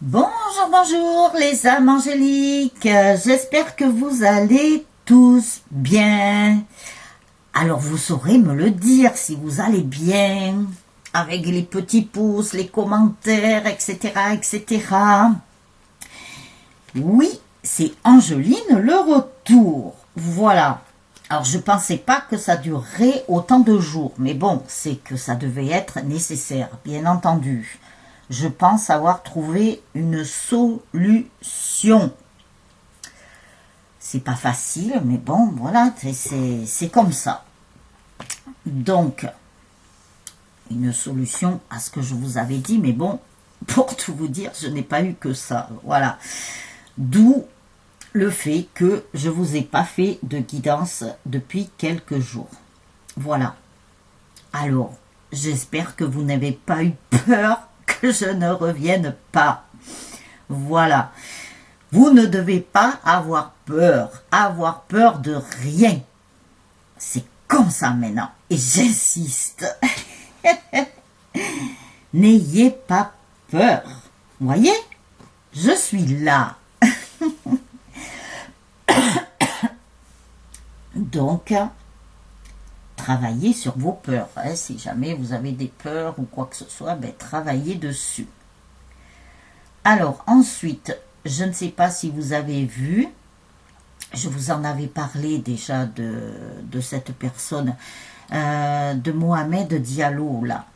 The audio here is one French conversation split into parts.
Bonjour, bonjour les âmes angéliques, j'espère que vous allez tous bien. Alors vous saurez me le dire si vous allez bien, avec les petits pouces, les commentaires, etc. etc. Oui, c'est Angeline le retour, voilà. Alors je pensais pas que ça durerait autant de jours, mais bon, c'est que ça devait être nécessaire, bien entendu. Je pense avoir trouvé une solution. C'est pas facile, mais bon, voilà, c'est comme ça. Donc, une solution à ce que je vous avais dit, mais bon, pour tout vous dire, je n'ai pas eu que ça. Voilà. D'où le fait que je vous ai pas fait de guidance depuis quelques jours. Voilà. Alors, j'espère que vous n'avez pas eu peur que je ne revienne pas. Voilà. Vous ne devez pas avoir peur de rien. C'est comme ça maintenant. Et j'insiste. N'ayez pas peur. Vous voyez? Je suis là. Donc, travaillez sur vos peurs. Hein. Si jamais vous avez des peurs ou quoi que ce soit, ben, travaillez dessus. Alors, ensuite, je ne sais pas si vous avez vu, je vous en avais parlé déjà de cette personne, de Mohamed Diallo, là,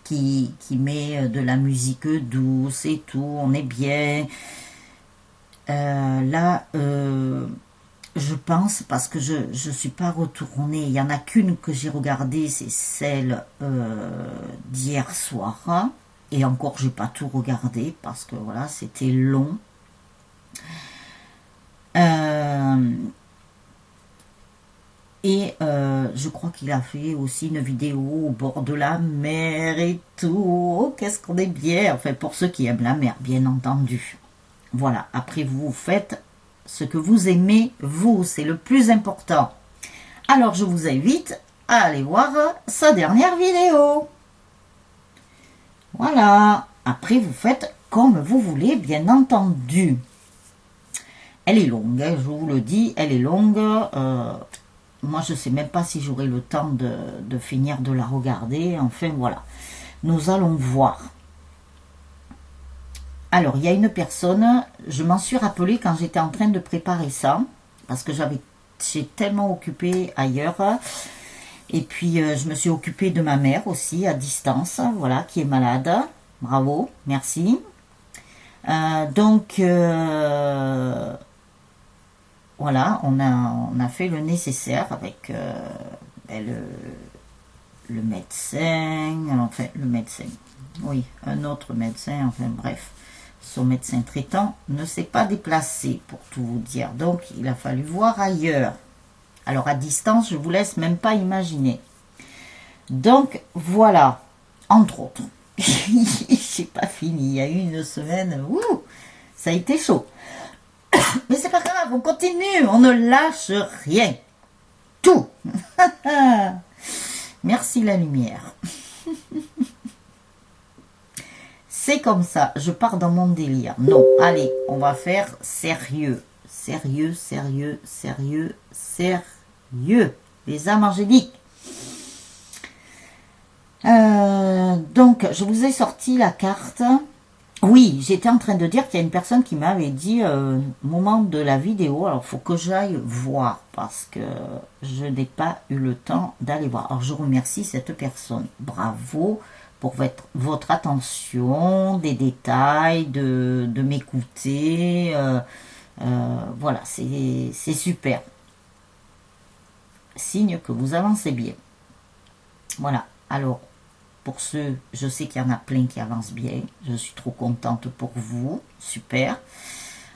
qui met de la musique douce et tout, on est bien. Là, je pense, parce que je ne suis pas retournée, il n'y en a qu'une que j'ai regardée, c'est celle d'hier soir, hein, et encore j'ai pas tout regardé, parce que voilà, c'était long. Je crois qu'il a fait aussi une vidéo au bord de la mer et tout, oh, qu'est-ce qu'on est bien, enfin pour ceux qui aiment la mer, bien entendu. Voilà, après vous faites ce que vous aimez, vous, c'est le plus important. Alors, je vous invite à aller voir sa dernière vidéo. Voilà. Après, vous faites comme vous voulez, bien entendu. Elle est longue, hein, je vous le dis, elle est longue. Moi, je ne sais même pas si j'aurai le temps de finir de la regarder. Enfin, voilà. Nous allons voir. Alors, il y a une personne, je m'en suis rappelé quand j'étais en train de préparer ça, parce que j'ai tellement occupé ailleurs, et puis je me suis occupée de ma mère aussi, à distance, voilà, qui est malade, bravo, merci. Donc, voilà, on a fait le nécessaire avec le médecin, enfin, le médecin, oui, un autre médecin, enfin, bref. Son médecin traitant ne s'est pas déplacé, pour tout vous dire. Donc, il a fallu voir ailleurs. Alors, à distance, je vous laisse même pas imaginer. Donc, voilà. Entre autres. J'ai pas fini. Il y a eu une semaine. Ouh, ça a été chaud. Mais c'est pas grave, on continue. On ne lâche rien. Tout. Merci la lumière. C'est comme ça, je pars dans mon délire. Non, allez, on va faire sérieux. Sérieux, sérieux, sérieux, sérieux. Les âmes angéliques. Donc, je vous ai sorti la carte. Oui, j'étais en train de dire qu'il y a une personne qui m'avait dit au moment de la vidéo, alors il faut que j'aille voir parce que je n'ai pas eu le temps d'aller voir. Alors, je remercie cette personne. Bravo pour votre attention, des détails, de m'écouter. Voilà, c'est super. Signe que vous avancez bien. Voilà, alors, pour ceux, je sais qu'il y en a plein qui avancent bien. Je suis trop contente pour vous. Super.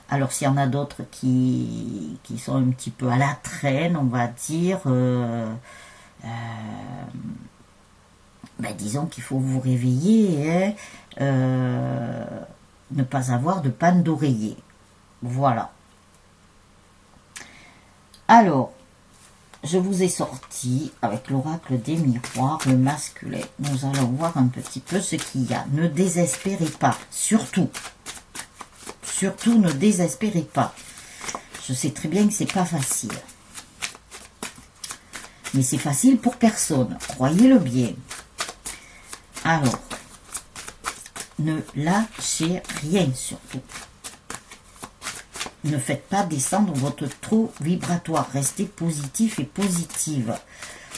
Alors, s'il y en a d'autres qui sont un petit peu à la traîne, on va dire... ben, disons qu'il faut vous réveiller, hein, ne pas avoir de panne d'oreiller. Voilà. Alors, je vous ai sorti avec l'oracle des miroirs, le masculin. Nous allons voir un petit peu ce qu'il y a. Ne désespérez pas, surtout. surtout ne désespérez pas. Je sais très bien que c'est pas facile. Mais c'est facile pour personne, croyez-le bien. Alors, ne lâchez rien surtout. Ne faites pas descendre votre taux vibratoire. Restez positif et positive.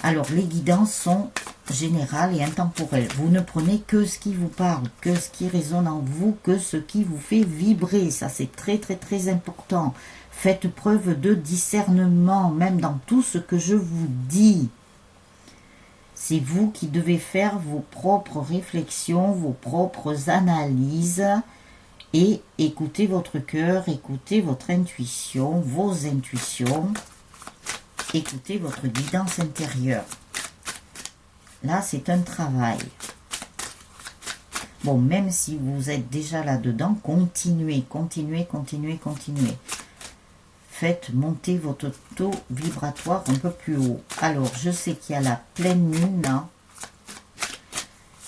Alors, les guidances sont générales et intemporelles. Vous ne prenez que ce qui vous parle, que ce qui résonne en vous, que ce qui vous fait vibrer. Ça, c'est très, très, très important. Faites preuve de discernement, même dans tout ce que je vous dis. C'est vous qui devez faire vos propres réflexions, vos propres analyses et écoutez votre cœur, écoutez votre intuition, vos intuitions, écoutez votre guidance intérieure. Là, c'est un travail. Bon, même si vous êtes déjà là-dedans, continuez, continuez, continuez, continuez. Faites monter votre taux vibratoire un peu plus haut. Alors, je sais qu'il y a la pleine lune, là,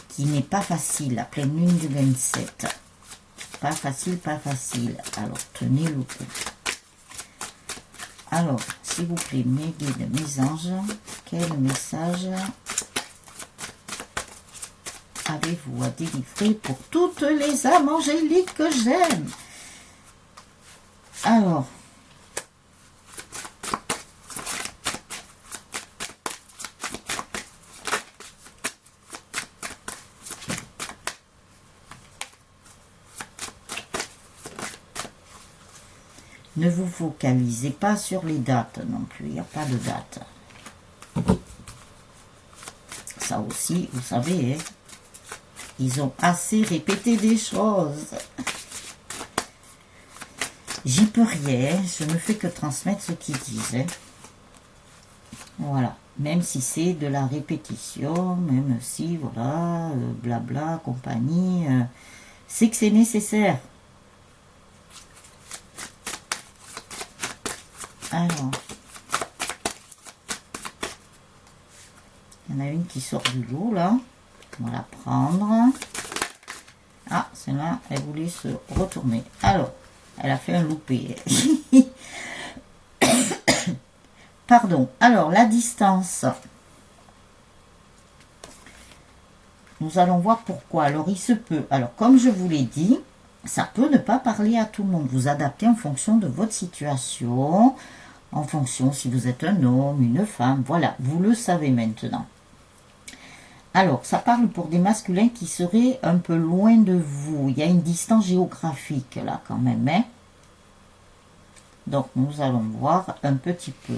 qui n'est pas facile, la pleine lune du 27. Pas facile, pas facile. Alors, tenez le coup. Alors, s'il vous plaît, mes guides, mes anges, quel message avez-vous à délivrer pour toutes les âmes angéliques que j'aime? Alors, ne vous focalisez pas sur les dates non plus, il n'y a pas de date. Ça aussi, vous savez, hein, ils ont assez répété des choses. J'y peux rien, je ne fais que transmettre ce qu'ils disent. Hein. Voilà, même si c'est de la répétition, même si, voilà, blabla, compagnie, c'est que c'est nécessaire. Alors, il y en a une qui sort du lot, là. On va la prendre. Ah, celle-là, elle voulait se retourner. Alors, elle a fait un loupé. Pardon. Alors, la distance. Nous allons voir pourquoi. Alors, il se peut. Alors, comme je vous l'ai dit, ça peut ne pas parler à tout le monde. Vous adaptez en fonction de votre situation, en fonction si vous êtes un homme, une femme. Voilà, vous le savez maintenant. Alors, ça parle pour des masculins qui seraient un peu loin de vous. Il y a une distance géographique là quand même. Hein? Donc, nous allons voir un petit peu.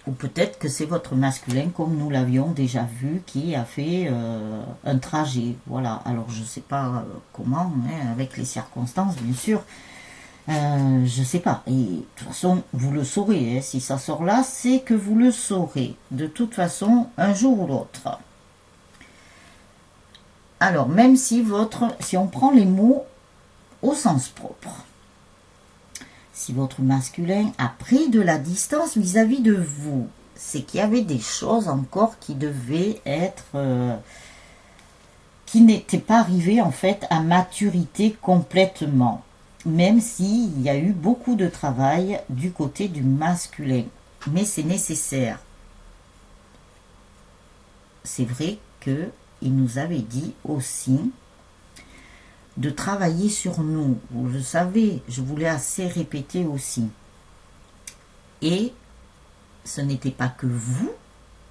Ou peut-être que c'est votre masculin, comme nous l'avions déjà vu, qui a fait un trajet. Voilà, alors je ne sais pas comment, hein, avec les circonstances, bien sûr. Je sais pas. Et de toute façon, vous le saurez. Hein. Si ça sort là, c'est que vous le saurez. De toute façon, un jour ou l'autre. Alors, même si on prend les mots au sens propre, si votre masculin a pris de la distance vis-à-vis de vous, c'est qu'il y avait des choses encore qui devaient être... qui n'étaient pas arrivées en fait à maturité complètement. Même s'il y a eu beaucoup de travail du côté du masculin. Mais c'est nécessaire. C'est vrai qu'il nous avait dit aussi de travailler sur nous. Vous le savez, je vous l'ai assez répété aussi. Et ce n'était pas que vous,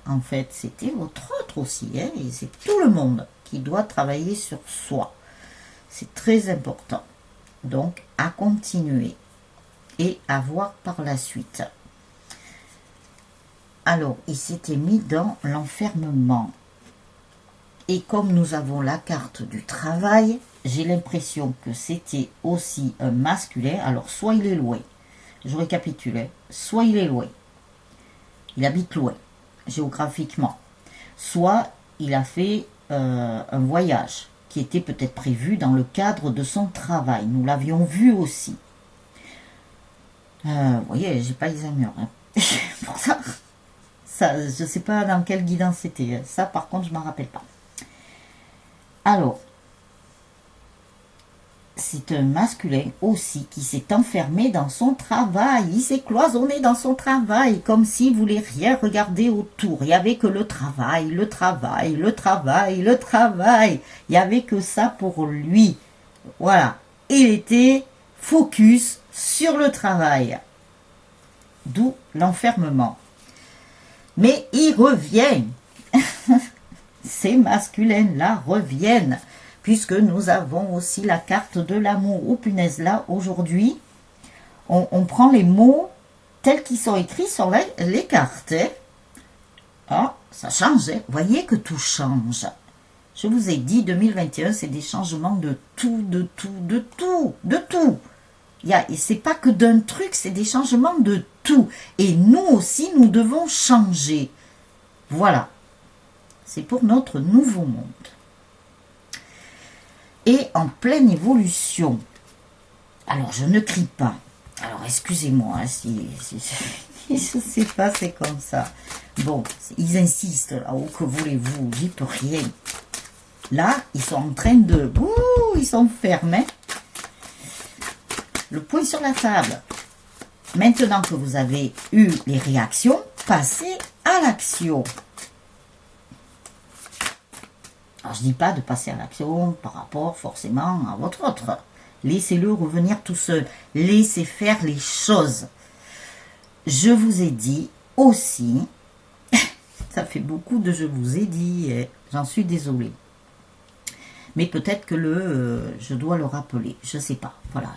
en fait, c'était votre autre aussi. Hein, et c'est tout le monde qui doit travailler sur soi. C'est très important. Donc, à continuer et à voir par la suite. Alors, il s'était mis dans l'enfermement. Et comme nous avons la carte du travail, j'ai l'impression que c'était aussi un masculin. Alors, soit il est loin, je récapitule, hein, soit il est loin, il habite loin, géographiquement, soit il a fait un voyage qui était peut-être prévu dans le cadre de son travail. Nous l'avions vu aussi. Vous voyez, j'ai pas Alzheimer. Hein. Pour ça, je ne sais pas dans quelle guidance c'était. Ça, par contre, je ne m'en rappelle pas. Alors, c'est un masculin aussi qui s'est enfermé dans son travail. Il s'est cloisonné dans son travail, comme s'il voulait rien regarder autour. Il n'y avait que le travail, le travail, le travail, le travail. Il n'y avait que ça pour lui. Voilà. Il était focus sur le travail. D'où l'enfermement. Mais il revient. Ces masculins-là reviennent. Puisque nous avons aussi la carte de l'amour. Oh punaise, là, aujourd'hui, on prend les mots tels qu'ils sont écrits sur les cartes. Hein. Ah, ça change. Hein. Voyez que tout change. Je vous ai dit, 2021, c'est des changements de tout, de tout, de tout, de tout. Et c'est pas que d'un truc, c'est des changements de tout. Et nous aussi, nous devons changer. Voilà. C'est pour notre nouveau monde. Et en pleine évolution. Alors, je ne crie pas. Alors, excusez-moi si je sais pas, c'est comme ça. Bon, ils insistent là, oh, que voulez-vous, j'y peux rien. Là, ils sont en train de... Ouh, ils sont fermés. Le poing sur la table. Maintenant que vous avez eu les réactions, passez à l'action. Alors, je ne dis pas de passer à l'action par rapport forcément à votre autre. Laissez-le revenir tout seul. Laissez faire les choses. Je vous ai dit aussi, ça fait beaucoup de je vous ai dit, j'en suis désolée. Mais peut-être que je dois le rappeler. Je ne sais pas. Voilà,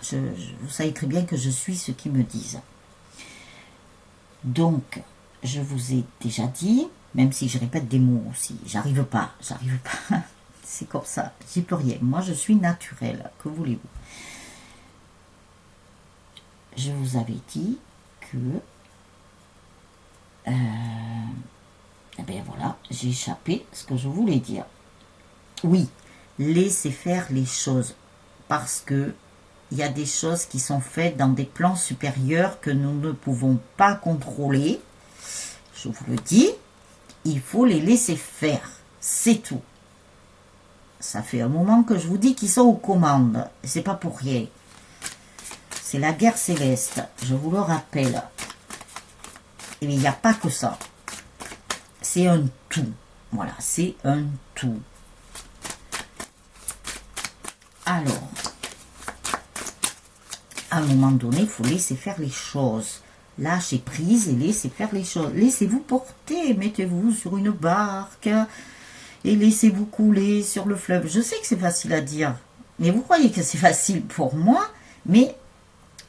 vous savez très bien que je suis ce qu'ils me disent. Donc, je vous ai déjà dit... Même si je répète des mots aussi. J'arrive pas. C'est comme ça. J'y peux rien. Moi, je suis naturelle. Que voulez-vous? Je vous avais dit que... eh bien voilà, j'ai échappé ce que je voulais dire. Oui, laissez faire les choses. Parce que il y a des choses qui sont faites dans des plans supérieurs que nous ne pouvons pas contrôler. Je vous le dis. Il faut les laisser faire, c'est tout. Ça fait un moment que je vous dis qu'ils sont aux commandes. Et c'est pas pour rien. C'est la guerre céleste, je vous le rappelle. Et il n'y a pas que ça. C'est un tout. Voilà, c'est un tout. Alors, à un moment donné, il faut laisser faire les choses. Lâchez prise et laissez faire les choses. Laissez-vous porter, mettez-vous sur une barque et laissez-vous couler sur le fleuve. Je sais que c'est facile à dire, mais vous croyez que c'est facile pour moi, mais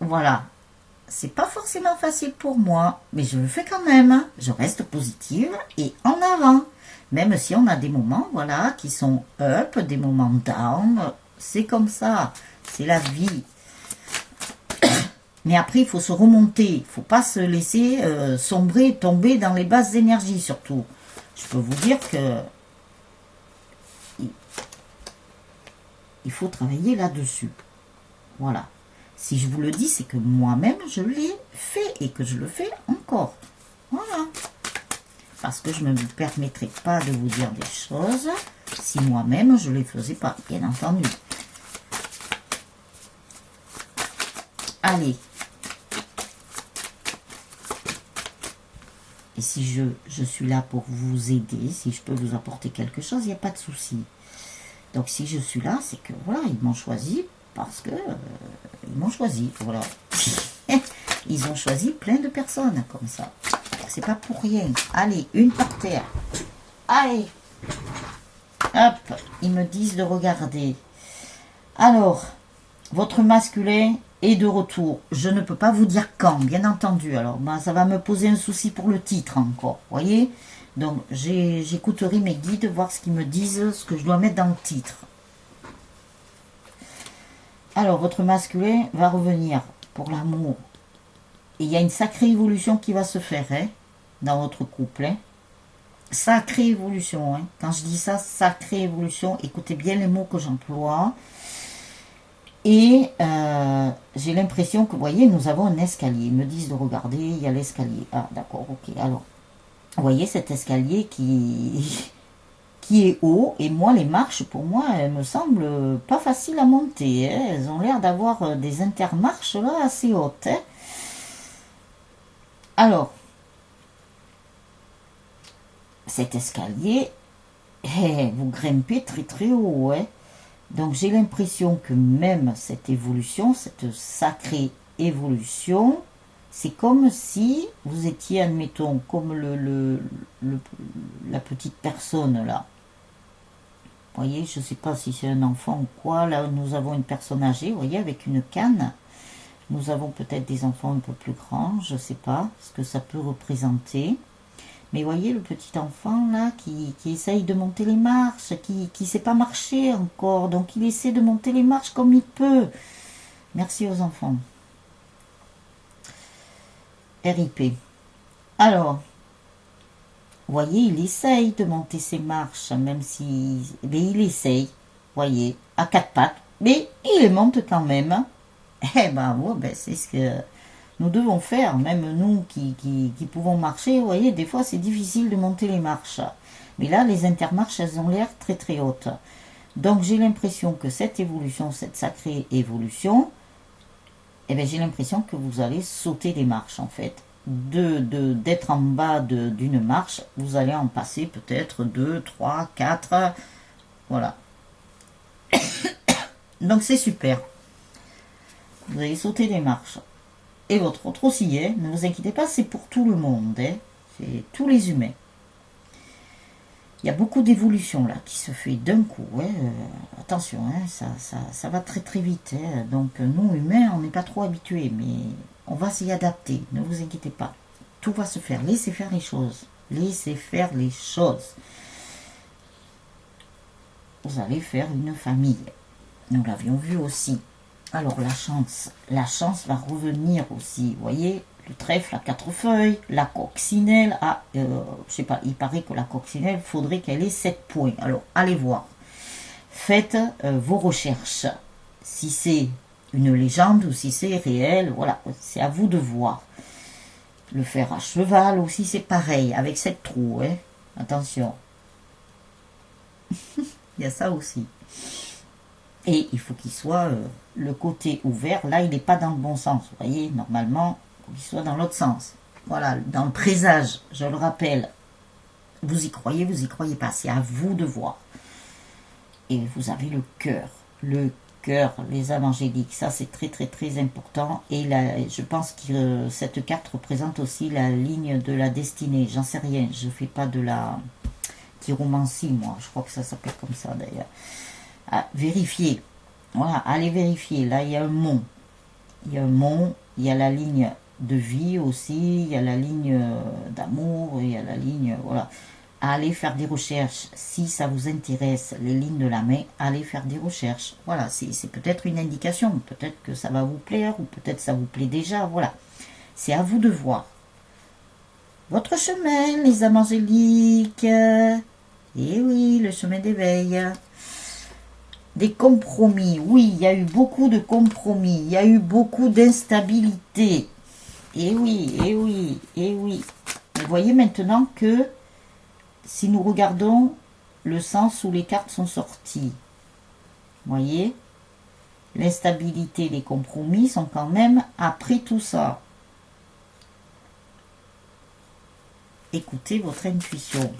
voilà, c'est pas forcément facile pour moi, mais je le fais quand même. Je reste positive et en avant, même si on a des moments, voilà, qui sont up, des moments down, c'est comme ça, c'est la vie. Mais après, il faut se remonter. Il ne faut pas se laisser sombrer, tomber dans les basses énergies, surtout. Je peux vous dire que il faut travailler là-dessus. Voilà. Si je vous le dis, c'est que moi-même, je l'ai fait et que je le fais encore. Voilà. Parce que je ne me permettrai pas de vous dire des choses si moi-même, je ne les faisais pas, bien entendu. Allez. Et si je suis là pour vous aider, si je peux vous apporter quelque chose, il n'y a pas de souci. Donc si je suis là, c'est que voilà, ils m'ont choisi parce que ils m'ont choisi. Voilà. Ils ont choisi plein de personnes comme ça. C'est pas pour rien. Allez, une par terre. Allez. Hop, ils me disent de regarder. Alors, votre masculin est de retour. Je ne peux pas vous dire quand, bien entendu. Alors, ça va me poser un souci pour le titre encore. Voyez? Donc, j'écouterai mes guides, voir ce qu'ils me disent, ce que je dois mettre dans le titre. Alors, votre masculin va revenir pour l'amour. Et il y a une sacrée évolution qui va se faire dans votre couple. Sacrée évolution. Quand je dis ça, sacrée évolution, écoutez bien les mots que j'emploie. Et j'ai l'impression que, vous voyez, nous avons un escalier. Ils me disent de regarder, il y a l'escalier. Ah, d'accord, ok. Alors, vous voyez cet escalier qui qui est haut. Et moi, les marches, pour moi, elles me semblent pas faciles à monter. Hein. Elles ont l'air d'avoir des intermarches là assez hautes. Hein. Alors, cet escalier, vous grimpez très très haut. Hein. Donc j'ai l'impression que même cette évolution, cette sacrée évolution, c'est comme si vous étiez, admettons, comme la petite personne là. Vous voyez, je ne sais pas si c'est un enfant ou quoi. Là, nous avons une personne âgée, vous voyez, avec une canne. Nous avons peut-être des enfants un peu plus grands, je ne sais pas ce que ça peut représenter. Mais voyez le petit enfant là qui essaye de monter les marches, qui ne sait pas marcher encore. Donc il essaie de monter les marches comme il peut. Merci aux enfants. RIP. Alors, vous voyez, il essaye de monter ses marches, même si... Mais il essaye, voyez, à quatre pattes. Mais il les monte quand même. Eh ben, ouais, ben c'est ce que nous devons faire. Même nous qui pouvons marcher, vous voyez, des fois c'est difficile de monter les marches. Mais là, les intermarches, elles ont l'air très très hautes. Donc j'ai l'impression que cette évolution, cette sacrée évolution, eh ben, j'ai l'impression que vous allez sauter des marches en fait. D'être en bas d'une marche, vous allez en passer peut-être 2, 3, 4, voilà. Donc c'est super. Vous allez sauter des marches. Et votre autre aussi, hein, ne vous inquiétez pas, c'est pour tout le monde, hein, c'est tous les humains. Il y a beaucoup d'évolution là qui se fait d'un coup. Hein, attention, hein, ça va très très vite. Hein, donc nous humains, on n'est pas trop habitués, mais on va s'y adapter. Ne vous inquiétez pas. Tout va se faire. Laissez faire les choses. Laissez faire les choses. Vous allez faire une famille. Nous l'avions vu aussi. Alors la chance va revenir aussi. Vous voyez, le trèfle à 4 feuilles, la coccinelle à, je sais pas, il paraît que la coccinelle, il faudrait qu'elle ait 7 points. Alors, allez voir. Faites vos recherches. Si c'est une légende ou si c'est réel, voilà, c'est à vous de voir. Le fer à cheval aussi, c'est pareil, avec 7 trous, hein. Attention. Il y a ça aussi. Et il faut qu'il soit le côté ouvert. Là, il n'est pas dans le bon sens. Vous voyez, normalement, il faut qu'il soit dans l'autre sens. Voilà, dans le présage, je le rappelle. Vous y croyez pas. C'est à vous de voir. Et vous avez le cœur. Le cœur, les âmes angéliques. Ça, c'est très, très, très important. Et là, je pense que cette carte représente aussi la ligne de la destinée. J'en sais rien. Je ne fais pas de la chiromancie, moi. Je crois que ça s'appelle comme ça, d'ailleurs. À vérifier. Voilà, allez vérifier. Là, il y a un mont. Il y a un mont, il y a la ligne de vie aussi, il y a la ligne d'amour, il y a la ligne... Voilà. Allez faire des recherches. Si ça vous intéresse, les lignes de la main, allez faire des recherches. Voilà, c'est peut-être une indication. Peut-être que ça va vous plaire ou peut-être ça vous plaît déjà. Voilà. C'est à vous de voir. Votre chemin, les âmes angéliques. Et oui, le chemin d'éveil. Des compromis, oui, il y a eu beaucoup de compromis, il y a eu beaucoup d'instabilité. Et oui, et oui, et oui. Vous voyez maintenant que si nous regardons le sens où les cartes sont sorties, vous voyez, l'instabilité, les compromis sont quand même après tout ça. Écoutez votre intuition.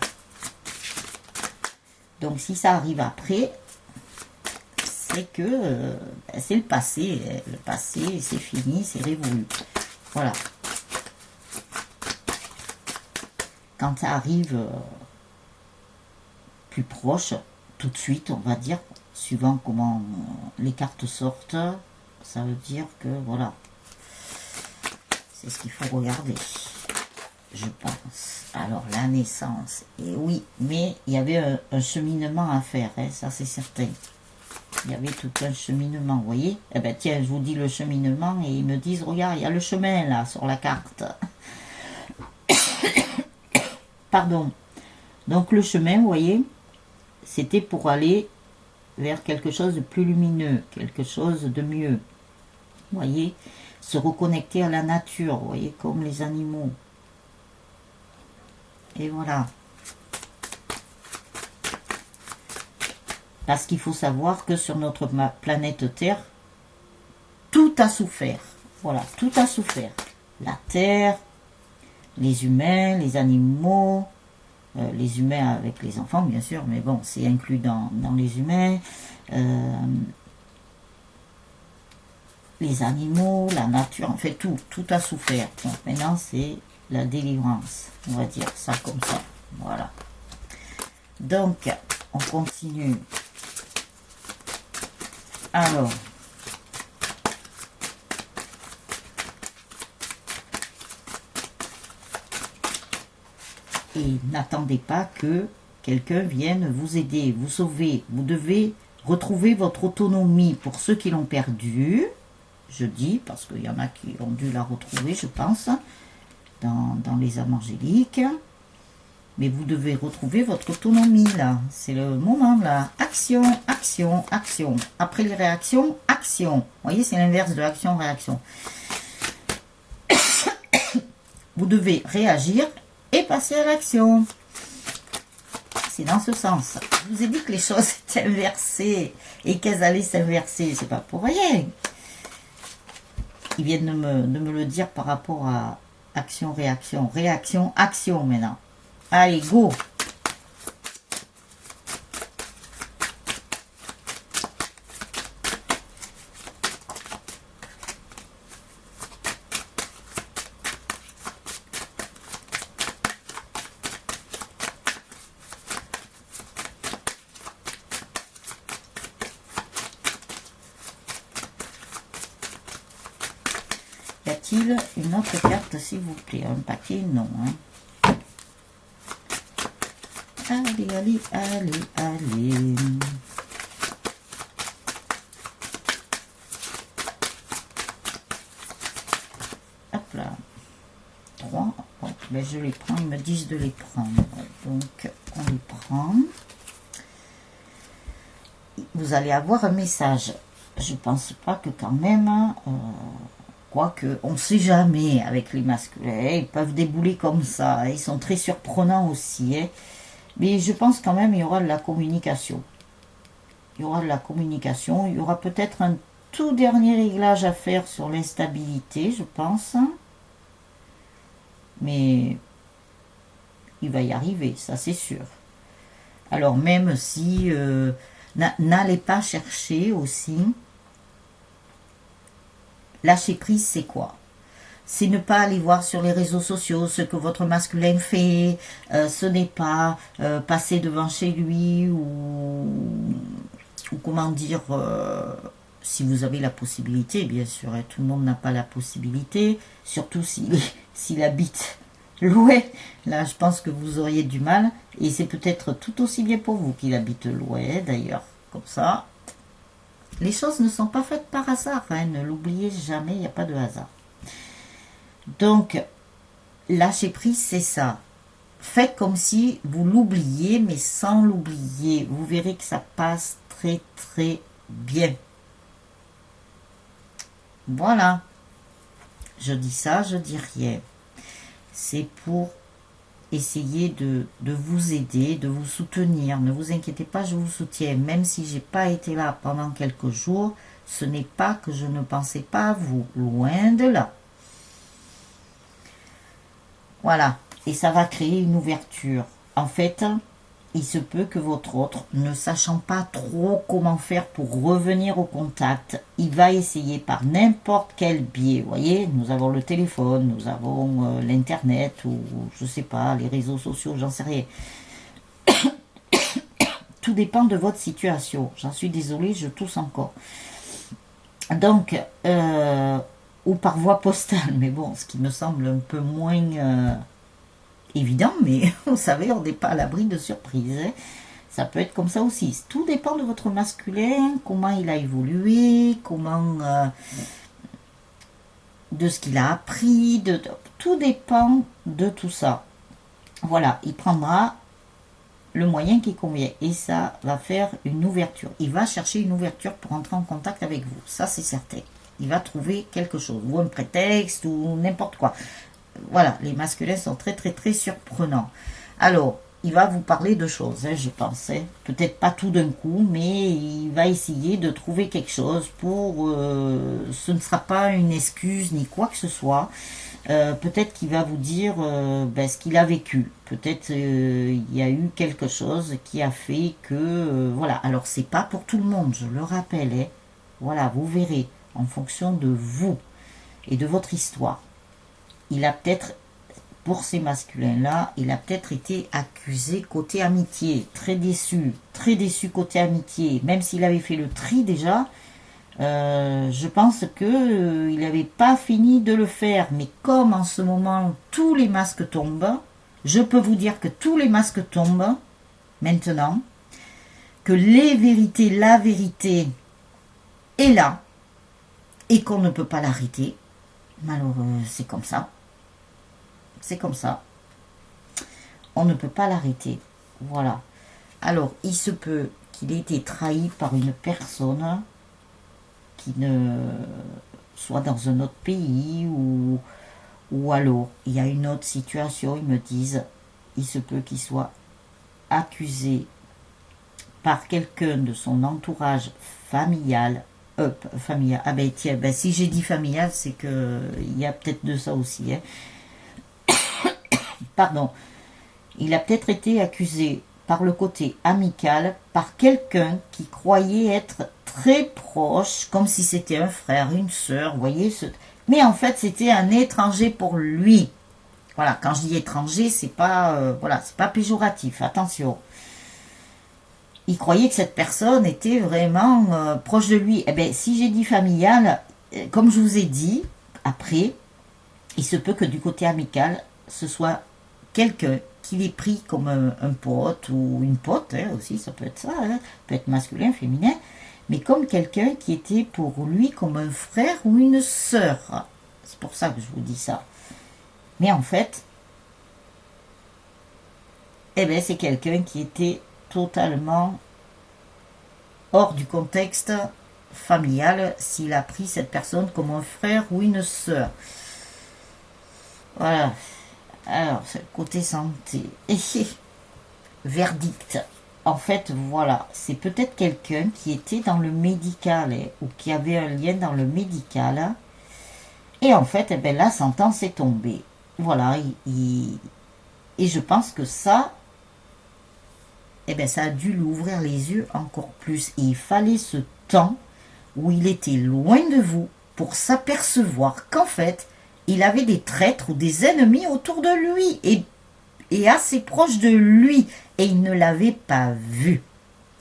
Donc si ça arrive après, c'est que c'est le passé. Le passé, c'est fini, c'est révolu. Voilà. Quand ça arrive plus proche, tout de suite, on va dire, suivant comment les cartes sortent, ça veut dire que, voilà, c'est ce qu'il faut regarder, je pense. Alors, la naissance, et oui, mais il y avait un cheminement à faire, hein, ça c'est certain. Il y avait tout un cheminement, vous voyez. Eh bien, tiens, je vous dis le cheminement et ils me disent, regarde, il y a le chemin là, sur la carte. Pardon. Donc, le chemin, vous voyez, c'était pour aller vers quelque chose de plus lumineux, quelque chose de mieux. Vous voyez, se reconnecter à la nature, vous voyez, comme les animaux. Et voilà. Parce qu'il faut savoir que sur notre planète Terre, tout a souffert. Voilà, tout a souffert. La Terre, les humains, les animaux, les humains avec les enfants, bien sûr, mais bon, c'est inclus dans les humains. Les animaux, la nature, en fait, tout a souffert. Donc maintenant, c'est la délivrance. On va dire ça comme ça. Voilà. Donc, on continue. Alors, et n'attendez pas que quelqu'un vienne vous aider, vous sauver. Vous devez retrouver votre autonomie. Pour ceux qui l'ont perdue, je dis, parce qu'il y en a qui ont dû la retrouver, je pense, dans les âmes angéliques. Mais vous devez retrouver votre autonomie, là. C'est le moment, là. Action, action, action. Après les réactions, action. Vous voyez, c'est l'inverse de action, réaction. Vous devez réagir et passer à l'action. C'est dans ce sens. Je vous ai dit que les choses étaient inversées et qu'elles allaient s'inverser. C'est pas pour rien. Ils viennent de me le dire par rapport à action, réaction. Réaction, action maintenant. Allez, go! Y a-t-il une autre carte, s'il vous plaît? Un papier? Non. Hein. Allez, allez, allez, allez. Hop là. 3. Bon, ben je les prends, ils me disent de les prendre. Donc, on les prend. Vous allez avoir un message. Je pense pas que quand même... Quoique, on ne sait jamais avec les masculins. Ils peuvent débouler comme ça. Ils sont très surprenants aussi. Hein. Mais je pense quand même qu'il y aura de la communication. Il y aura de la communication. Il y aura peut-être un tout dernier réglage à faire sur l'instabilité, je pense. Mais il va y arriver, ça c'est sûr. Alors même si... n'allez pas chercher aussi... Lâcher prise, c'est quoi? C'est ne pas aller voir sur les réseaux sociaux ce que votre masculin fait. Ce n'est pas passer devant chez lui ou comment dire, si vous avez la possibilité, bien sûr. Hein, tout le monde n'a pas la possibilité, surtout s'il habite loin. Là, je pense que vous auriez du mal. Et c'est peut-être tout aussi bien pour vous qu'il habite loin, d'ailleurs, comme ça. Les choses ne sont pas faites par hasard, hein, ne l'oubliez jamais, il n'y a pas de hasard. Donc, lâcher prise, c'est ça. Faites comme si vous l'oubliez, mais sans l'oublier. Vous verrez que ça passe très très bien. Voilà. Je dis ça, je dis rien. C'est pour essayer de vous aider, de vous soutenir. Ne vous inquiétez pas, je vous soutiens. Même si j'ai pas été là pendant quelques jours, ce n'est pas que je ne pensais pas à vous. Loin de là. Voilà. Et ça va créer une ouverture. En fait, il se peut que votre autre, ne sachant pas trop comment faire pour revenir au contact, il va essayer par n'importe quel biais. Vous voyez, nous avons le téléphone, nous avons l'internet, ou je sais pas, les réseaux sociaux, j'en sais rien. Tout dépend de votre situation. J'en suis désolée, je tousse encore. Donc, ou par voie postale, mais bon, ce qui me semble un peu moins... évident, mais vous savez, on n'est pas à l'abri de surprises. Hein. Ça peut être comme ça aussi. Tout dépend de votre masculin, comment il a évolué, comment de ce qu'il a appris, tout dépend de tout ça. Voilà, il prendra le moyen qui convient et ça va faire une ouverture. Il va chercher une ouverture pour entrer en contact avec vous, ça c'est certain. Il va trouver quelque chose, ou un prétexte, ou n'importe quoi. Voilà, les masculins sont très très très surprenants. Alors, il va vous parler de choses, hein, je pense. Hein. Peut-être pas tout d'un coup, mais il va essayer de trouver quelque chose pour... ce ne sera pas une excuse ni quoi que ce soit. Peut-être qu'il va vous dire ce qu'il a vécu. Peut-être il y a eu quelque chose qui a fait que... voilà. Alors, c'est pas pour tout le monde, je le rappelle. Hein. Voilà, vous verrez, en fonction de vous et de votre histoire. Il a peut-être... Pour ces masculins-là, il a peut-être été accusé côté amitié, très déçu côté amitié, même s'il avait fait le tri déjà, je pense que il n'avait pas fini de le faire, mais comme en ce moment tous les masques tombent, je peux vous dire que tous les masques tombent maintenant, que la vérité est là, et qu'on ne peut pas l'arrêter. Malheureux, c'est comme ça. C'est comme ça. On ne peut pas l'arrêter. Voilà. Alors, il se peut qu'il ait été trahi par une personne qui ne soit dans un autre pays ou alors il y a une autre situation, ils me disent, il se peut qu'il soit accusé par quelqu'un de son entourage familial. Familial. Ah ben tiens, si j'ai dit familial, c'est que il y a peut-être de ça aussi, hein. Pardon, il a peut-être été accusé par le côté amical, par quelqu'un qui croyait être très proche, comme si c'était un frère, une sœur, vous voyez. Mais en fait, c'était un étranger pour lui. Voilà, quand je dis étranger, c'est pas, voilà, c'est pas péjoratif, attention. Il croyait que cette personne était vraiment proche de lui. Eh bien, si j'ai dit familial, comme je vous ai dit, après, il se peut que du côté amical, ce soit quelqu'un qui l'ait pris comme un pote ou une pote, hein, aussi, ça peut être ça, hein, peut être masculin, féminin, mais comme quelqu'un qui était pour lui comme un frère ou une sœur. C'est pour ça que je vous dis ça. Mais en fait, c'est quelqu'un qui était totalement hors du contexte familial s'il a pris cette personne comme un frère ou une sœur. Voilà. Alors, côté santé. Verdict. En fait, voilà, c'est peut-être quelqu'un qui était dans le médical ou qui avait un lien dans le médical. Et en fait, la sentence est tombée. Voilà, et je pense que ça, ça a dû l'ouvrir les yeux encore plus. Et il fallait ce temps où il était loin de vous pour s'apercevoir qu'en fait, il avait des traîtres ou des ennemis autour de lui et assez proches de lui. Et il ne l'avait pas vu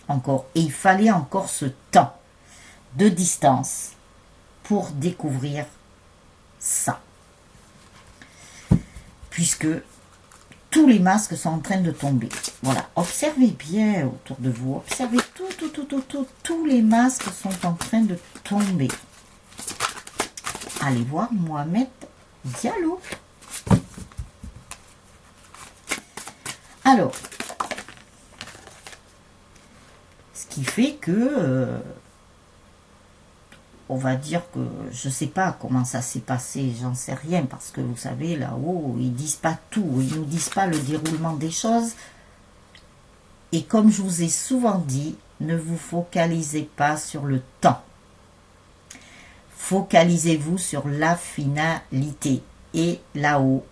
encore. Et il fallait encore ce temps de distance pour découvrir ça. Puisque tous les masques sont en train de tomber. Voilà, observez bien autour de vous. Observez tous les masques sont en train de tomber. Allez voir Mohamed Diallo. Alors, ce qui fait que, on va dire que, je ne sais pas comment ça s'est passé, j'en sais rien, parce que vous savez, là-haut, ils ne disent pas tout, ils ne nous disent pas le déroulement des choses. Et comme je vous ai souvent dit, ne vous focalisez pas sur le temps. Focalisez-vous sur la finalité. Et là-haut,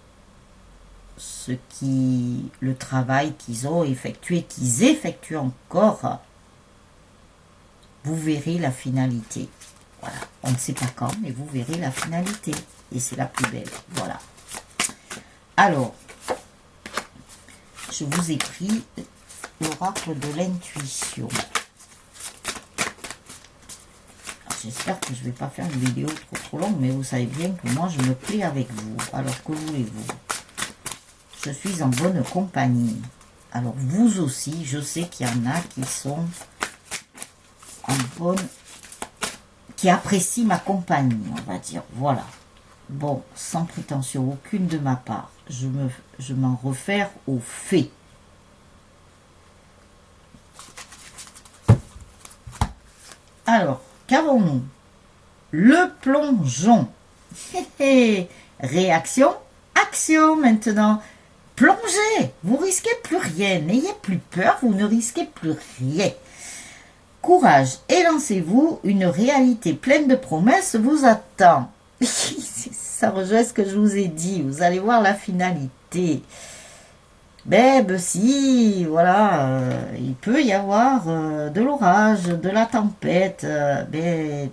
le travail qu'ils ont effectué, qu'ils effectuent encore, vous verrez la finalité. Voilà, on ne sait pas quand, mais vous verrez la finalité. Et c'est la plus belle. Voilà. Alors, je vous ai pris l'oracle de l'intuition. J'espère que je ne vais pas faire une vidéo trop longue, mais vous savez bien que moi, je me plais avec vous. Alors, que voulez-vous? Je suis en bonne compagnie. Alors, vous aussi, je sais qu'il y en a qui sont en bonne... qui apprécient ma compagnie, on va dire. Voilà. Bon, sans prétention aucune de ma part. Je m'en réfère aux faits. Alors, qu'avons-nous? Le plongeon. Réaction, action maintenant. plongez, vous risquez plus rien, n'ayez plus peur, vous ne risquez plus rien. Courage, élancez-vous, une réalité pleine de promesses vous attend. Ça rejoint ce que je vous ai dit, vous allez voir la finalité. Ben si, voilà, il peut y avoir de l'orage, de la tempête, ben,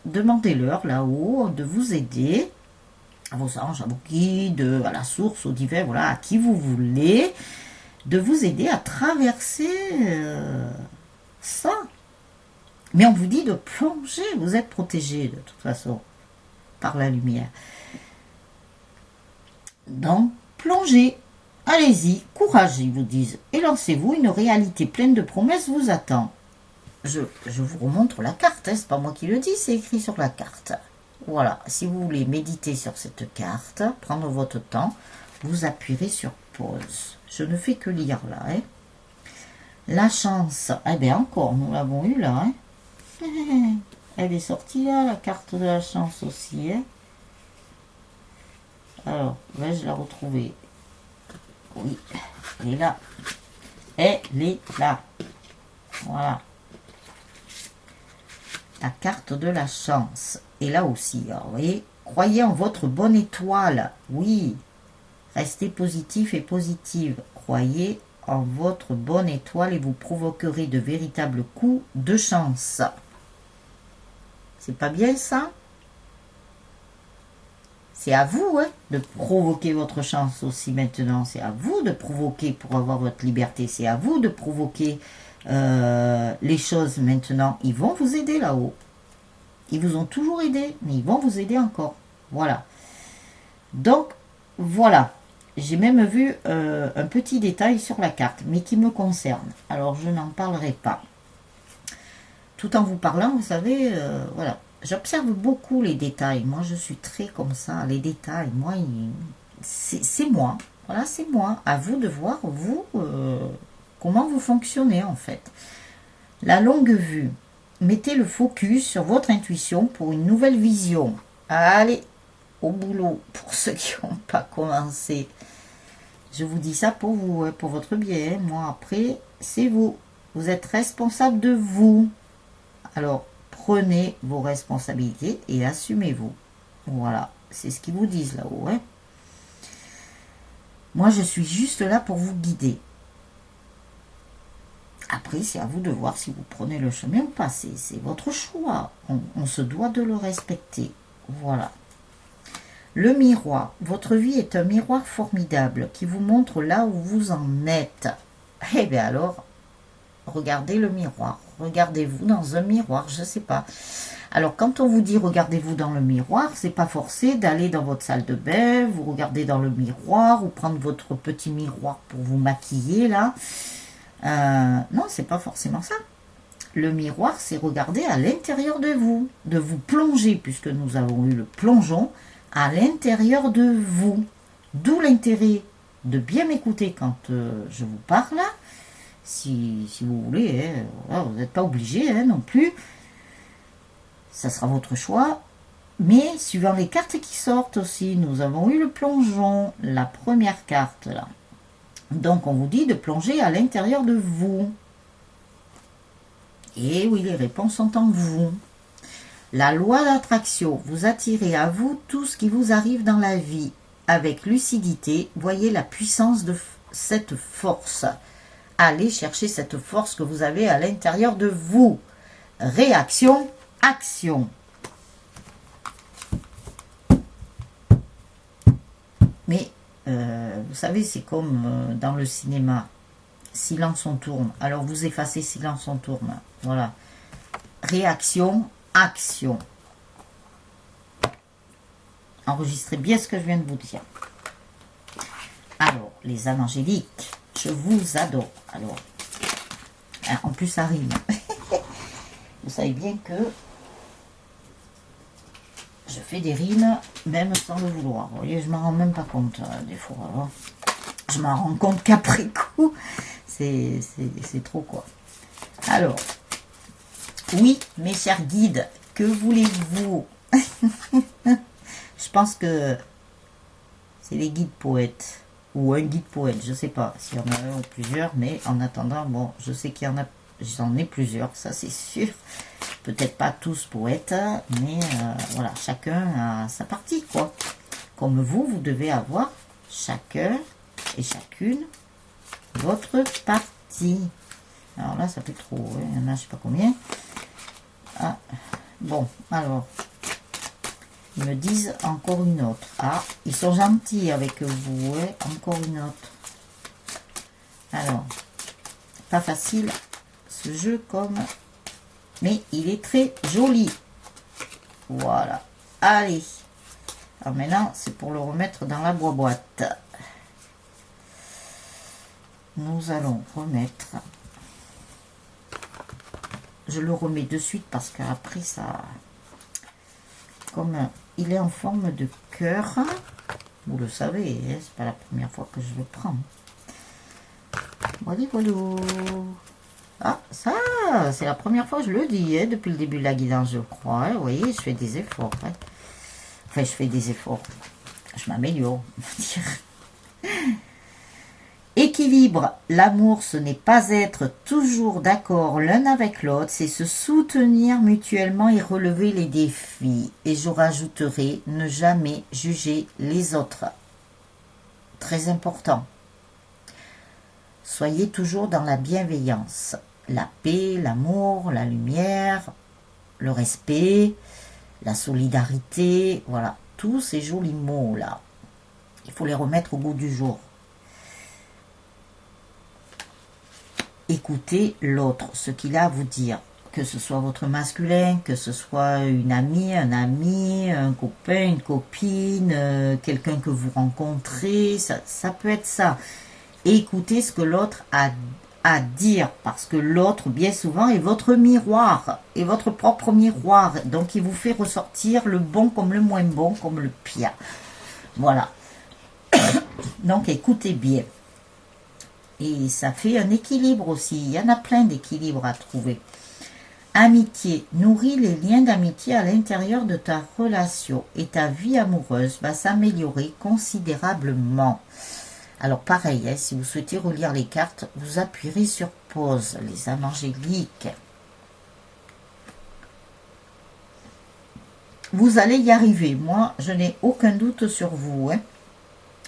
demandez-leur là-haut de vous aider, à vos anges, à vos guides, à la source, au divin, voilà, à qui vous voulez, de vous aider à traverser ça. Mais on vous dit de plonger, vous êtes protégé de toute façon par la lumière. Donc, plongez, allez-y, courage, ils vous disent, et lancez-vous, une réalité pleine de promesses vous attend. Je vous remontre la carte, hein, c'est pas moi qui le dis, c'est écrit sur la carte. Voilà, si vous voulez méditer sur cette carte, prendre votre temps, vous appuierez sur pause. Je ne fais que lire là. Hein. La chance, eh bien encore, nous l'avons eu là. Hein. Elle est sortie là, la carte de la chance aussi. Hein. Alors, vais-je la retrouver? Oui, elle est là. Elle est là. Voilà. La carte de la chance. Et là aussi, alors, vous voyez, croyez en votre bonne étoile. Oui, restez positif et positive. Croyez en votre bonne étoile et vous provoquerez de véritables coups de chance. C'est pas bien ça? C'est à vous hein, de provoquer votre chance aussi maintenant. C'est à vous de provoquer pour avoir votre liberté. C'est à vous de provoquer les choses maintenant. Ils vont vous aider là-haut. Ils vous ont toujours aidé, mais ils vont vous aider encore. Voilà. Donc, voilà. J'ai même vu un petit détail sur la carte, mais qui me concerne. Alors, je n'en parlerai pas. Tout en vous parlant, vous savez, voilà. J'observe beaucoup les détails. Moi, je suis très comme ça. Les détails, moi, c'est moi. Voilà, c'est moi. À vous de voir, vous, comment vous fonctionnez, en fait. La longue vue. Mettez le focus sur votre intuition pour une nouvelle vision. Allez, au boulot, pour ceux qui n'ont pas commencé. Je vous dis ça pour vous, pour votre bien. Moi, après, c'est vous. Vous êtes responsable de vous. Alors, prenez vos responsabilités et assumez-vous. Voilà, c'est ce qu'ils vous disent là-haut. Hein. Moi, je suis juste là pour vous guider. Après, c'est à vous de voir si vous prenez le chemin ou pas. C'est votre choix. On se doit de le respecter. Voilà. Le miroir. Votre vie est un miroir formidable qui vous montre là où vous en êtes. Eh bien alors, regardez le miroir. Regardez-vous dans un miroir, je ne sais pas. Alors, quand on vous dit regardez-vous dans le miroir, c'est pas forcé d'aller dans votre salle de bain, vous regardez dans le miroir ou prendre votre petit miroir pour vous maquiller là. Non, c'est pas forcément ça. Le miroir, c'est regarder à l'intérieur de vous plonger, puisque nous avons eu le plongeon, à l'intérieur de vous. D'où l'intérêt de bien m'écouter quand je vous parle. Si vous voulez, hein, voilà, vous n'êtes pas obligé hein, non plus. Ça sera votre choix. Mais suivant les cartes qui sortent aussi, nous avons eu le plongeon, la première carte là. Donc, on vous dit de plonger à l'intérieur de vous. Et oui, les réponses sont en vous. La loi d'attraction, vous attirez à vous tout ce qui vous arrive dans la vie. Avec lucidité, voyez la puissance de cette force. Allez chercher cette force que vous avez à l'intérieur de vous. Réaction, action. Mais vous savez, c'est comme dans le cinéma. Silence, on tourne. Alors, vous effacez silence, on tourne. Voilà. Réaction, action. Enregistrez bien ce que je viens de vous dire. Alors, les âmes angéliques, je vous adore. Alors, en plus, ça rime. Vous savez bien que je fais des rimes, même sans le vouloir. Vous voyez, je m'en rends même pas compte, des fois. Alors, je m'en rends compte qu'après coup, c'est trop, quoi. Alors, oui, mes chers guides, que voulez-vous? Je pense que c'est les guides poètes. ou un guide poète, je sais pas s'il y en a un ou plusieurs, mais en attendant, bon, je sais qu'il y en a, j'en ai plusieurs, ça c'est sûr. Peut-être pas tous poètes, mais voilà, chacun a sa partie, quoi. Comme vous, vous devez avoir chacun et chacune votre partie. Alors là, ça fait trop, hein. Il y en a, je sais pas combien. Ah, bon, alors, ils me disent encore une autre. Ah, ils sont gentils avec vous, hein. Encore une autre. Alors, pas facile ce jeu comme... Mais il est très joli. Voilà. Allez. Alors maintenant, c'est pour le remettre dans la boîte. Nous allons remettre... Je le remets de suite parce qu'après ça... Comme il est en forme de cœur, vous le savez, hein, c'est pas la première fois que je le prends. Voilà, voilà. Ah, ça, c'est la première fois que je le dis, hein, depuis le début de la guidance, je crois. Hein, vous voyez, je fais des efforts. Hein. Enfin, je fais des efforts. Je m'améliore, on va dire. Équilibre. L'amour, ce n'est pas être toujours d'accord l'un avec l'autre, c'est se soutenir mutuellement et relever les défis. Et je rajouterai, ne jamais juger les autres. Très important. Soyez toujours dans la bienveillance, la paix, l'amour, la lumière, le respect, la solidarité, voilà, tous ces jolis mots-là. Il faut les remettre au goût du jour. Écoutez l'autre, ce qu'il a à vous dire, que ce soit votre masculin, que ce soit une amie, un ami, un copain, une copine, quelqu'un que vous rencontrez, ça peut être ça. Écoutez ce que l'autre a à dire, parce que l'autre, bien souvent, est votre miroir, est votre propre miroir, donc il vous fait ressortir le bon comme le moins bon, comme le pire. Voilà. Donc écoutez bien. Et ça fait un équilibre aussi. Il y en a plein d'équilibres à trouver. Amitié. Nourris les liens d'amitié à l'intérieur de ta relation et ta vie amoureuse va s'améliorer considérablement. Alors pareil, hein, si vous souhaitez relire les cartes, vous appuierez sur pause. Les âmes angéliques. Vous allez y arriver. Moi, je n'ai aucun doute sur vous. Hein.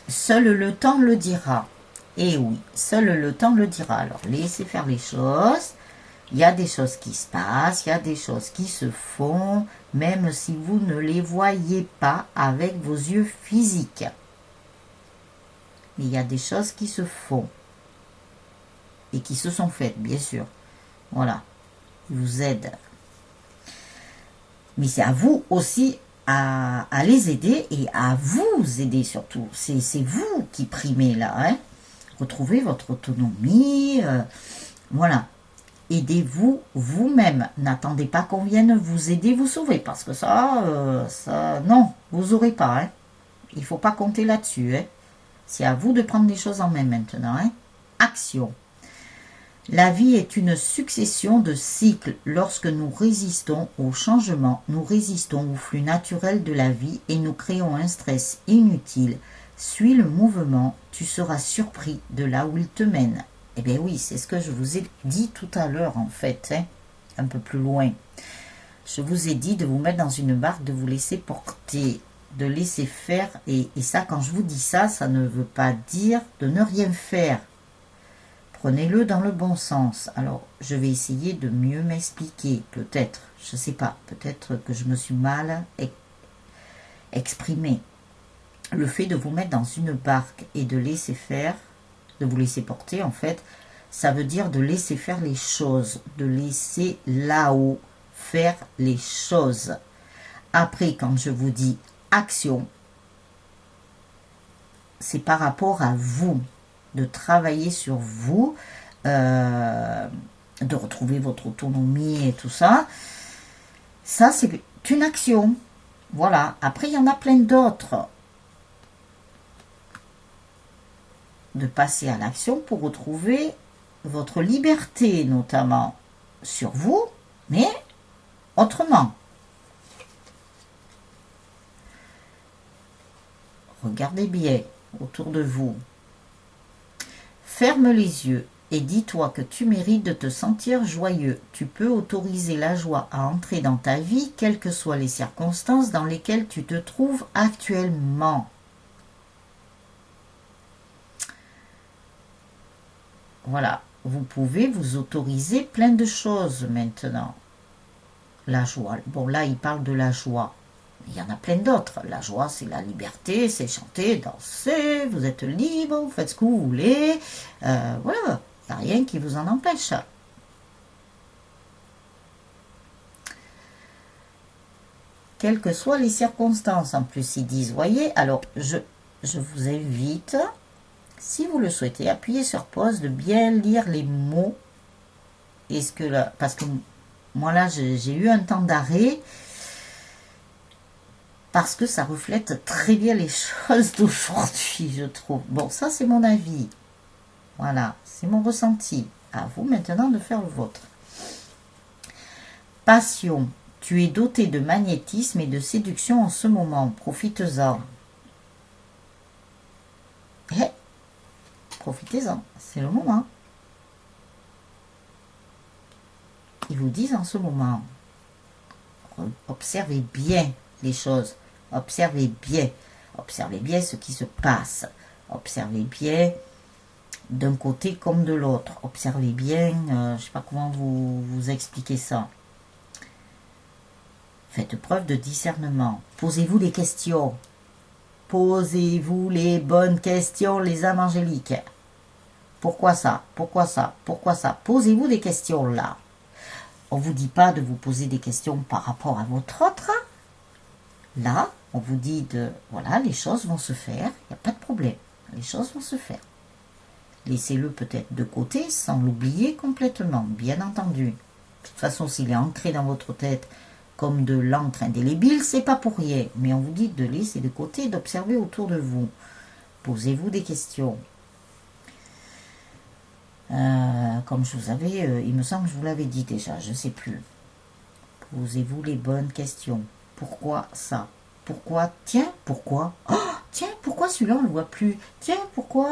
Seul le temps le dira. Et oui, seul le temps le dira. Alors, laissez faire les choses. Il y a des choses qui se passent, il y a des choses qui se font, même si vous ne les voyez pas avec vos yeux physiques. Mais il y a des choses qui se font. Et qui se sont faites, bien sûr. Voilà. Ils vous aident. Mais c'est à vous aussi à les aider et à vous aider surtout. C'est vous qui primez là, hein. Retrouvez votre autonomie, voilà. Aidez-vous vous-même. N'attendez pas qu'on vienne vous aider, vous sauver, parce que ça non, vous n'aurez pas. Hein. Il ne faut pas compter là-dessus. Hein. C'est à vous de prendre les choses en main maintenant. Hein. Action. La vie est une succession de cycles. Lorsque nous résistons au changement, nous résistons au flux naturel de la vie et nous créons un stress inutile. Suis le mouvement, tu seras surpris de là où il te mène. Eh bien oui, c'est ce que je vous ai dit tout à l'heure en fait, hein, un peu plus loin. Je vous ai dit de vous mettre dans une barque, de vous laisser porter, de laisser faire. Et ça, quand je vous dis ça, ça ne veut pas dire de ne rien faire. Prenez-le dans le bon sens. Alors, je vais essayer de mieux m'expliquer, peut-être. Je ne sais pas, peut-être que je me suis mal exprimée. Le fait de vous mettre dans une barque et de laisser faire, de vous laisser porter en fait, ça veut dire de laisser faire les choses, de laisser là-haut faire les choses. Après, quand je vous dis action, c'est par rapport à vous, de travailler sur vous, de retrouver votre autonomie et tout ça. Ça, c'est une action. Voilà. Après, il y en a plein d'autres. De passer à l'action pour retrouver votre liberté, notamment sur vous, mais autrement. Regardez bien autour de vous. Ferme les yeux et dis-toi que tu mérites de te sentir joyeux. Tu peux autoriser la joie à entrer dans ta vie, quelles que soient les circonstances dans lesquelles tu te trouves actuellement. Voilà, vous pouvez vous autoriser plein de choses maintenant. La joie. Bon, là, il parle de la joie. Il y en a plein d'autres. La joie, c'est la liberté, c'est chanter, danser, vous êtes libre, vous faites ce que vous voulez. Voilà, il n'y a rien qui vous en empêche. Quelles que soient les circonstances, en plus, ils disent, voyez, alors, je vous invite, si vous le souhaitez, appuyez sur pause, de bien lire les mots. Est-ce que là, parce que moi, là, j'ai eu un temps d'arrêt, parce que ça reflète très bien les choses d'aujourd'hui, je trouve. Bon, ça, c'est mon avis. Voilà, c'est mon ressenti. À vous maintenant de faire le vôtre. Passion. Tu es doté de magnétisme et de séduction en ce moment. Profite-en. Profitez-en. C'est le moment. Ils vous disent en ce moment. Observez bien les choses. Observez bien ce qui se passe. Observez bien d'un côté comme de l'autre. Observez bien, je ne sais pas comment vous expliquer ça. Faites preuve de discernement. Posez-vous des questions. Posez-vous les bonnes questions, les âmes angéliques. Pourquoi ça? Pourquoi ça? Pourquoi ça? Posez-vous des questions là. On ne vous dit pas de vous poser des questions par rapport à votre autre. Là, on vous dit voilà, les choses vont se faire, il n'y a pas de problème. Les choses vont se faire. Laissez-le peut-être de côté sans l'oublier complètement, bien entendu. De toute façon, s'il est ancré dans votre tête comme de l'encre indélébile, c'est pas pour rien. Mais on vous dit de laisser de côté et d'observer autour de vous. Posez-vous des questions. Comme je vous avais, il me semble que je vous l'avais dit déjà, je ne sais plus. Posez-vous les bonnes questions. Pourquoi ça? Pourquoi? Tiens, pourquoi? Oh, tiens, pourquoi celui-là on ne le voit plus? Tiens, pourquoi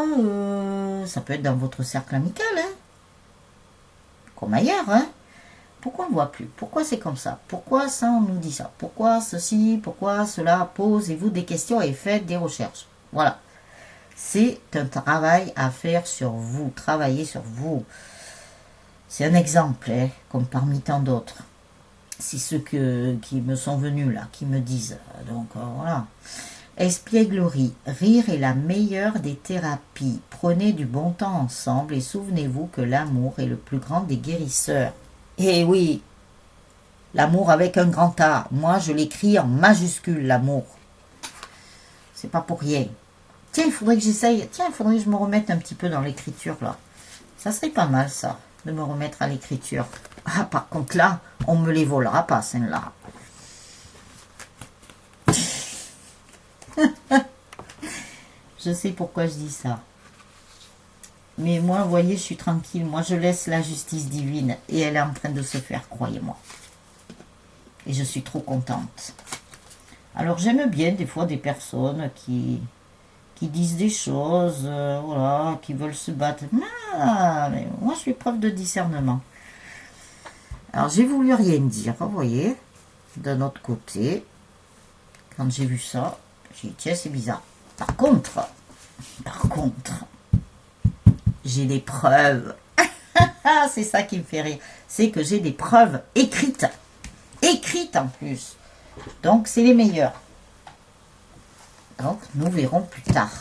ça peut être dans votre cercle amical, hein? Comme ailleurs, hein? Pourquoi on ne voit plus? Pourquoi c'est comme ça? Pourquoi ça on nous dit ça? Pourquoi ceci? Pourquoi cela? Posez-vous des questions et faites des recherches. Voilà. C'est un travail à faire sur vous. Travailler sur vous. C'est un exemple, hein, comme parmi tant d'autres. C'est ceux qui me sont venus là, qui me disent. Donc voilà. Espièglerie. Rire est la meilleure des thérapies. Prenez du bon temps ensemble et souvenez-vous que l'amour est le plus grand des guérisseurs. Eh oui, l'amour avec un grand A. Moi, je l'écris en majuscule, l'amour. C'est pas pour rien. Tiens, il faudrait que j'essaye. Tiens, il faudrait que je me remette un petit peu dans l'écriture, là. Ça serait pas mal, ça, de me remettre à l'écriture. Ah, par contre, là, on me les volera pas, celle-là. Je sais pourquoi je dis ça. Mais moi, vous voyez, je suis tranquille. Moi, je laisse la justice divine. Et elle est en train de se faire, croyez-moi. Et je suis trop contente. Alors, j'aime bien, des fois, des personnes qui disent des choses, voilà, qui veulent se battre. Ah, mais moi, je suis preuve de discernement. Alors, j'ai voulu rien dire, vous voyez. D'un autre côté, quand j'ai vu ça, j'ai dit, tiens, c'est bizarre. Par contre, j'ai des preuves. C'est ça qui me fait rire. C'est que j'ai des preuves écrites. Écrites en plus. Donc, c'est les meilleures. Donc, nous verrons plus tard.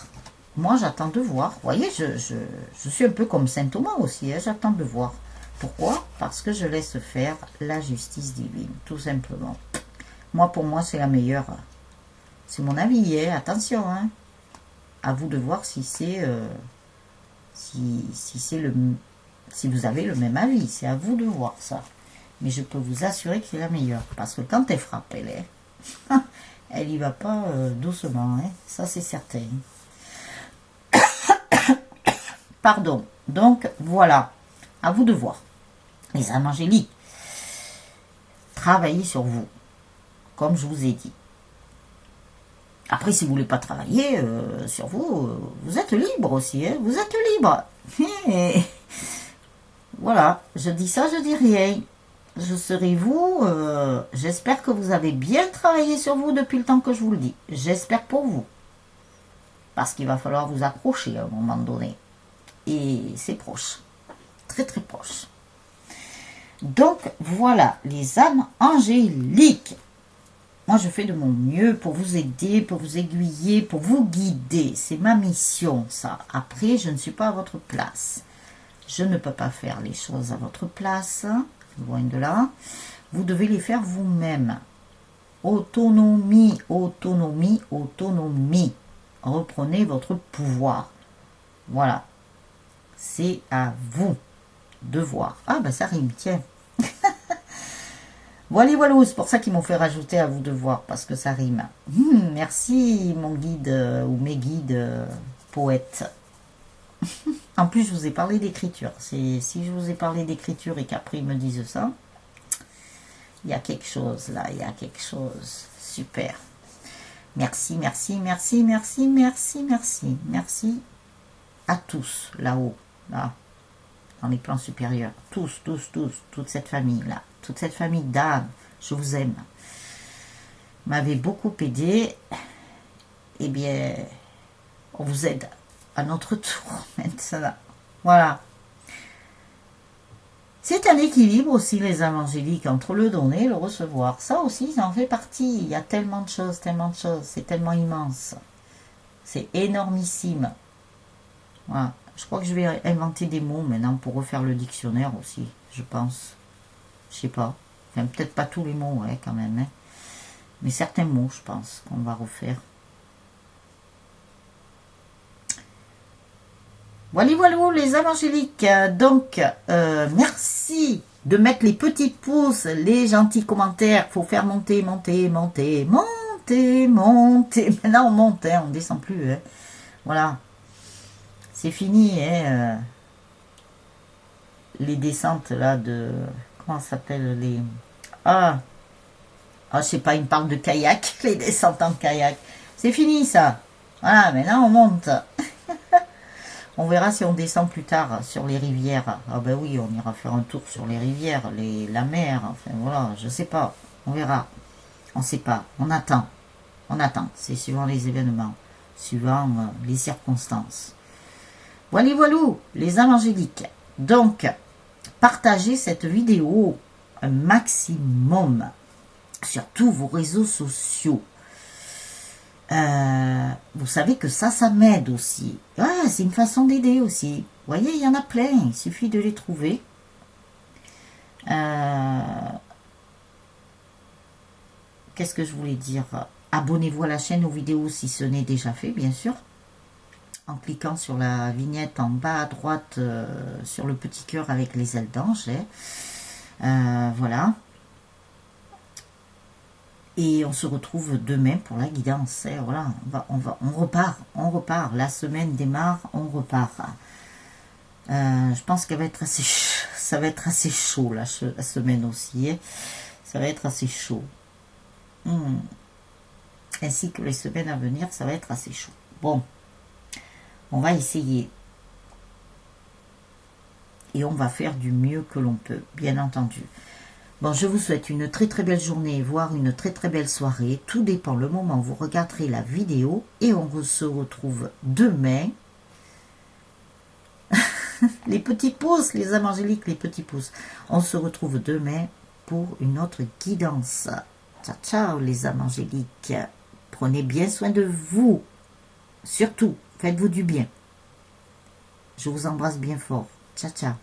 Moi, j'attends de voir. Vous voyez, je suis un peu comme saint Thomas aussi. Hein, j'attends de voir. Pourquoi? Parce que je laisse faire la justice divine, tout simplement. Moi, pour moi, c'est la meilleure. C'est mon avis, hein, attention. Hein. À vous de voir si c'est... si vous avez le même avis. C'est à vous de voir ça. Mais je peux vous assurer que c'est la meilleure. Parce que quand elle frappe, elle est... elle y va pas doucement. Hein. Ça, c'est certain. Pardon. Donc, voilà. À vous de voir. Les âmes angéliques. Travaillez sur vous. Comme je vous ai dit. Après, si vous voulez pas travailler sur vous, vous êtes libre aussi, hein, vous êtes libre. Et voilà, je dis ça, je dis rien. Je serai vous, j'espère que vous avez bien travaillé sur vous depuis le temps que je vous le dis. J'espère pour vous. Parce qu'il va falloir vous accrocher à un moment donné. Et c'est proche. Très très proche. Donc voilà, les âmes angéliques. Moi je fais de mon mieux pour vous aider, pour vous aiguiller, pour vous guider. C'est ma mission ça. Après, je ne suis pas à votre place. Je ne peux pas faire les choses à votre place. Loin de là. Vous devez les faire vous-même. Autonomie, autonomie, autonomie. Reprenez votre pouvoir. Voilà. C'est à vous de voir. Ah ben ça rime, tiens. Voilà, voilà, c'est pour ça qu'ils m'ont fait rajouter à vous de voir, parce que ça rime. Merci mon guide ou mes guides poètes. En plus, je vous ai parlé d'écriture. Si je vous ai parlé d'écriture et qu'après ils me disent ça, il y a quelque chose là, il y a quelque chose. Super. Merci, merci, merci, merci, merci, merci. Merci à tous là-haut, là, dans les plans supérieurs. Tous, tous, tous, toute cette famille-là. Toute cette famille d'âmes, je vous aime. M'avez beaucoup aidé. Eh bien, on vous aide à notre tour maintenant. Voilà. C'est un équilibre aussi, les âmes angéliques, entre le donner et le recevoir. Ça aussi, ça en fait partie. Il y a tellement de choses, tellement de choses. C'est tellement immense. C'est énormissime. Voilà. Je crois que je vais inventer des mots maintenant pour refaire le dictionnaire aussi, je pense. Je sais pas. Enfin, peut-être pas tous les mots, ouais, quand même. Hein. Mais certains mots, je pense, qu'on va refaire. Voilà, voilà, les âmes angéliques. Donc, merci de mettre les petits pouces, les gentils commentaires. Faut faire monter, monter, monter, monter, monter. Maintenant, on monte, hein, on ne descend plus. Hein. Voilà. C'est fini, hein. Les descentes, là, de... Comment ça s'appelle les... Ah, je sais pas, il me parle de kayak, les descentes en kayak. C'est fini, ça. Voilà, maintenant, on monte. On verra si on descend plus tard sur les rivières. Ah ben oui, on ira faire un tour sur les rivières, la mer, enfin voilà, je sais pas. On verra. On sait pas. On attend. On attend. C'est suivant les événements, suivant les circonstances. Voilà, voilà, les âmes angéliques. Donc, partagez cette vidéo un maximum sur tous vos réseaux sociaux. Vous savez que ça m'aide aussi. Ouais, c'est une façon d'aider aussi. Vous voyez, il y en a plein. Il suffit de les trouver. Qu'est-ce que je voulais dire? Abonnez-vous à la chaîne, aux vidéos si ce n'est déjà fait, bien sûr. En cliquant sur la vignette en bas à droite, sur le petit cœur avec les ailes d'ange. Voilà. Et on se retrouve demain pour la guidance. Voilà, on repart. La semaine démarre, on repart. Je pense qu'elle va être assez, ça va être assez chaud la semaine aussi. Hein. Ça va être assez chaud. Ainsi que les semaines à venir, ça va être assez chaud. Bon, on va essayer. Et on va faire du mieux que l'on peut, bien entendu. Bon, je vous souhaite une très très belle journée, voire une très très belle soirée. Tout dépend le moment où vous regarderez la vidéo. Et on se retrouve demain. Les petits pouces, les âmes angéliques, les petits pouces. On se retrouve demain pour une autre guidance. Ciao, ciao les âmes angéliques. Prenez bien soin de vous. Surtout, faites-vous du bien. Je vous embrasse bien fort. Ciao, ciao.